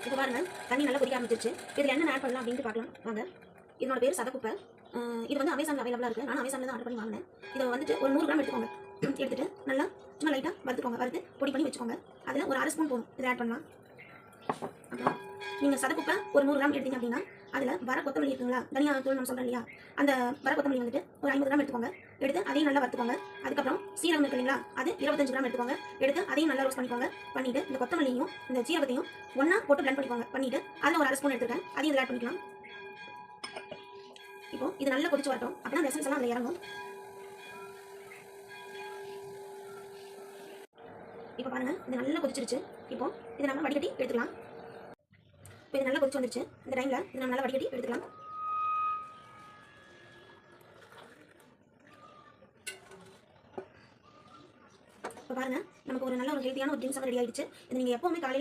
இப்போ பாருங்க, தண்ணி நல்லா கொதிக்க ஆரம்பிச்சிருச்சு. இதில் என்ன ஆட் பண்ணலாம் அப்படின்ட்டு பார்க்கலாம் வாங்க. இதனோட பேர் சதக்குப்பை. இது வந்து அமேசானில் அவைலபிளாக இருக்குது. நான் அமேசானில் தான் ஆர்டர் பண்ணி வாங்கினேன். இதை வந்துட்டு ஒரு 100 கிராம் எடுத்துக்கோங்க. எடுத்துட்டு நல்லா சும்மா லைட்டாக வறுத்துக்கோங்க. வறுத்து பொடி பண்ணி வச்சுக்கோங்க. அதில் ஒரு 1/2 ஸ்பூன் போதும் இதை ஆட் பண்ணலாம். அப்புறம் நீங்கள் சதக்குப்பை ஒரு 100 கிராம் எடுத்தீங்க அப்படின்னா அதில் வர கொத்தமல்லி இருக்குங்களா, தனியா தூள் நம்ம சொல்கிறோம் இல்லையா, அந்த வர கொத்தமல்லி வந்துட்டு ஒரு 50 கிராம் எடுத்துக்கோங்க. எடுத்து அதையும் நல்லா வறுத்துக்கோங்க. அதுக்கப்புறம் சீரகம் இருக்கு இல்லைங்களா, அது 25 கிராம் எடுத்துக்கோங்க. எடுத்து அதையும் நல்லா ரோஸ்ட் பண்ணிக்கோங்க. பண்ணிவிட்டு இந்த கொத்தமல்லியும் இந்த சீரகத்தையும் ஒன்றா போட்டு பிளண்ட் பண்ணிக்கோங்க. பண்ணிவிட்டு அதில் ஒரு 1/2 ஸ்பூன் எடுத்துருக்கேன், அதையும் இதில் ஆட் பண்ணிக்கலாம். இப்போ இது நல்லா கொதிச்சு வரட்டும். அப்படின்னா அந்த எசன்ஸ் எல்லாம் அதில் இறங்கும். இப்போ பாருங்கள், இது நல்லா கொதிச்சிருச்சு. இப்போ இதை நம்ம வடிகட்டி எடுத்துக்கலாம். இப்போ இது நல்லா கொதிச்சு வந்துருச்சு. இந்த டைமில் இது நம்ம நல்லா வடிகட்டி எடுத்துக்கலாம். இப்போ பாருங்கள், நமக்கு ஒரு நல்ல ஒரு ஹெல்த்தியான ஒரு ட்ரிங்க்ஸ் ரெடி ஆயிடுச்சு. இது நீங்கள் எப்போவுமே காலையில்